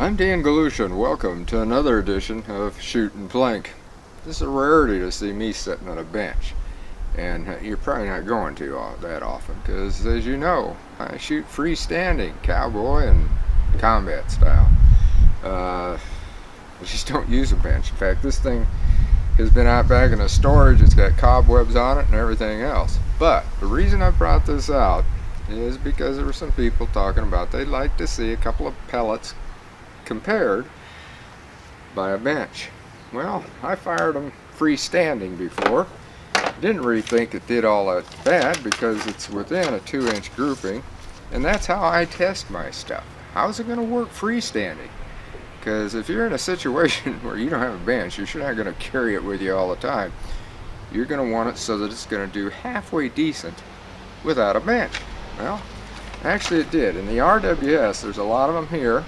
I'm Dan Galusha. Welcome to another edition of Shootin' Plink. This is a rarity to see me sitting on a bench, and you're probably not going to that often because, as you know, I shoot freestanding, cowboy and combat style. I just don't use a bench. In fact, this thing has been out back in the storage. It's got cobwebs on it and everything else. But the reason I brought this out is because there were some people talking about they'd like to see a couple of pellets compared by a bench. Well, I fired them freestanding before. Didn't really think it did all that bad because it's within a 2-inch grouping, and that's how I test my stuff. How's it going to work freestanding? Because if you're in a situation where you don't have a bench, you're not going to carry it with you all the time. You're going to want it so that it's going to do halfway decent without a bench. Well, actually it did. In the RWS, there's a lot of them here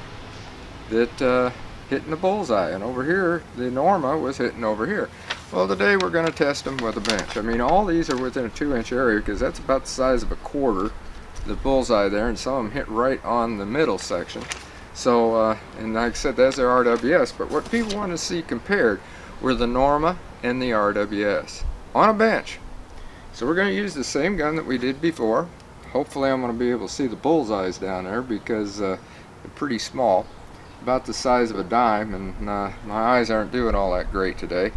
that hitting the bullseye, and over here the Norma was hitting over here. Well, today we're going to test them with a bench. I mean, all these are within a 2-inch area because that's about the size of a quarter, the bullseye there, and some of them hit right on the middle section. So, and like I said, that's their RWS, but what people want to see compared were the Norma and the RWS on a bench. So we're going to use the same gun that we did before. Hopefully I'm going to be able to see the bullseyes down there because they're pretty small, about the size of a dime, and my eyes aren't doing all that great today.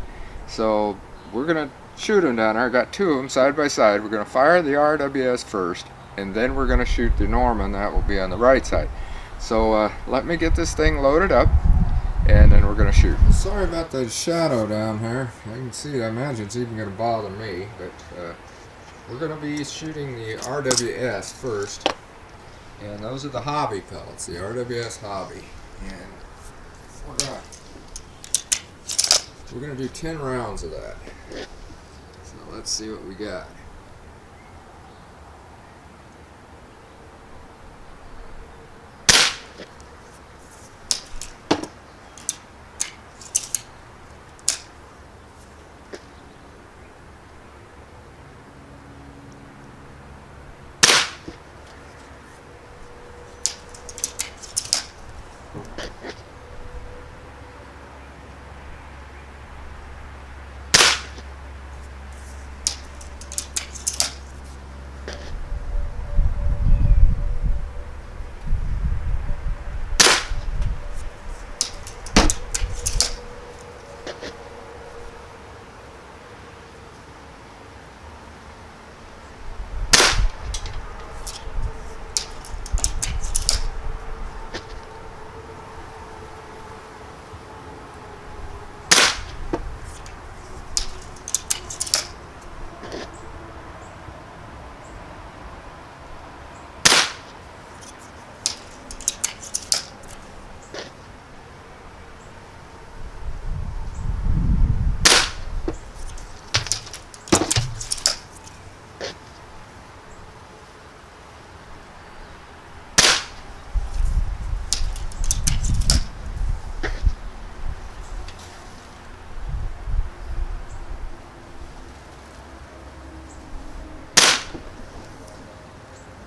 So we're going to shoot them down there. I got two of them side by side. We're going to fire the RWS first, and then we're going to shoot the Norma, and that will be on the right side. So let me get this thing loaded up, and then we're going to shoot. Sorry about the shadow down here. I can see, I imagine it's even going to bother me, but we're going to be shooting the RWS first, and those are the hobby pellets, the RWS hobby. And we're going to do 10 rounds of that. So let's see what we got.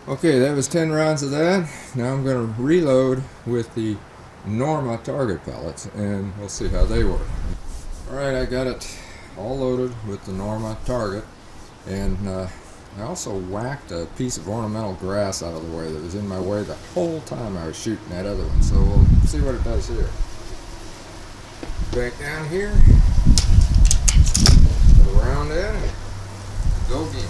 Okay, that was 10 rounds of that. Now I'm going to reload with the Norma target pellets, and we'll see how they work. Alright, I got it all loaded with the Norma target, and I also whacked a piece of ornamental grass out of the way that was in my way the whole time I was shooting that other one. So we'll see what it does here. Back down here, put around in, and go again.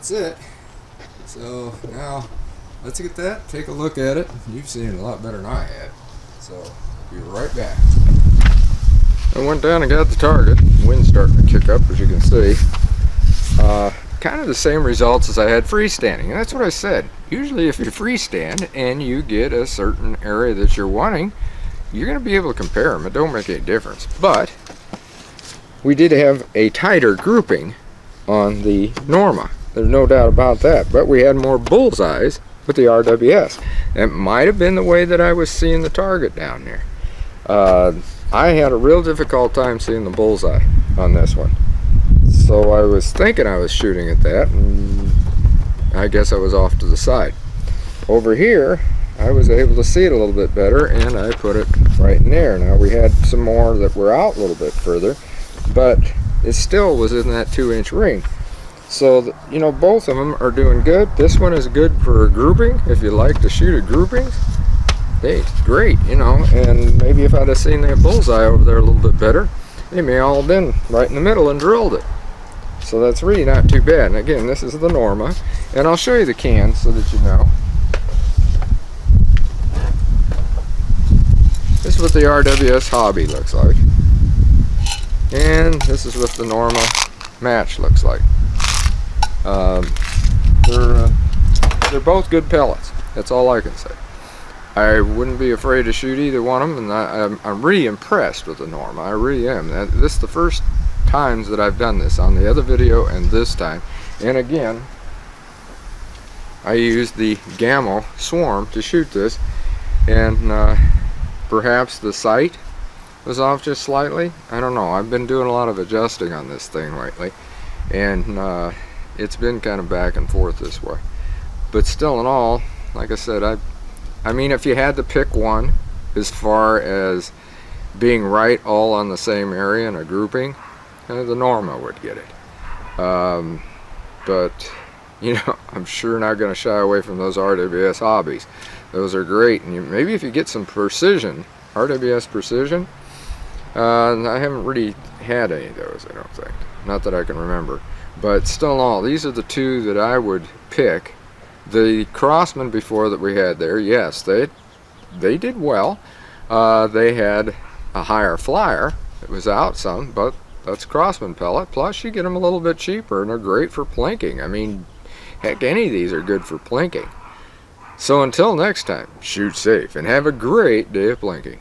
that's it. So now let's get that, take a look at it. You've seen it a lot better than I had. So be right back. I went down and got the target. Wind's starting to kick up, as you can see. Kind of the same results as I had freestanding, and that's what I said. Usually if you freestand and you get a certain area that you're wanting, you're going to be able to compare them. It don't make any difference. But we did have a tighter grouping on the Norma. There's no doubt about that. But we had more bullseyes with the RWS. That might have been the way that I was seeing the target down there. I had a real difficult time seeing the bullseye on this one. So I was thinking I was shooting at that, and I guess I was off to the side. Over here, I was able to see it a little bit better, and I put it right in there. Now we had some more that were out a little bit further, but it still was in that 2-inch ring. So, you know, both of them are doing good. This one is good for grouping. If you like to shoot at groupings, hey, great, you know. And maybe if I'd have seen that bullseye over there a little bit better, they may all have been right in the middle and drilled it. So that's really not too bad. And again, this is the Norma, and I'll show you the can so that you know. This is what the RWS Hobby looks like, and this is what the Norma Match looks like. They're both good pellets. That's all I can say. I wouldn't be afraid to shoot either one of them, and I'm really impressed with the Norma. I really am. This is the first times that I've done this, on the other video and this time. And again, I used the Gamo Swarm to shoot this, and perhaps the sight was off just slightly. I don't know. I've been doing a lot of adjusting on this thing lately, and it's been kind of back and forth this way. But still in all, like I said, I mean, if you had to pick one as far as being right all on the same area in a grouping, the Norma would get it. But, you know, I'm sure not going to shy away from those RWS Hobbies. Those are great. And maybe if you get some precision, RWS precision, I haven't really had any of those, I don't think. Not that I can remember. But still in all, these are the two that I would pick. The Crosman before that we had there, yes, they did well. They had a higher flyer. It was out some, but that's Crosman pellet. Plus, you get them a little bit cheaper, and they're great for plinking. I mean, heck, any of these are good for plinking. So until next time, shoot safe and have a great day of plinking.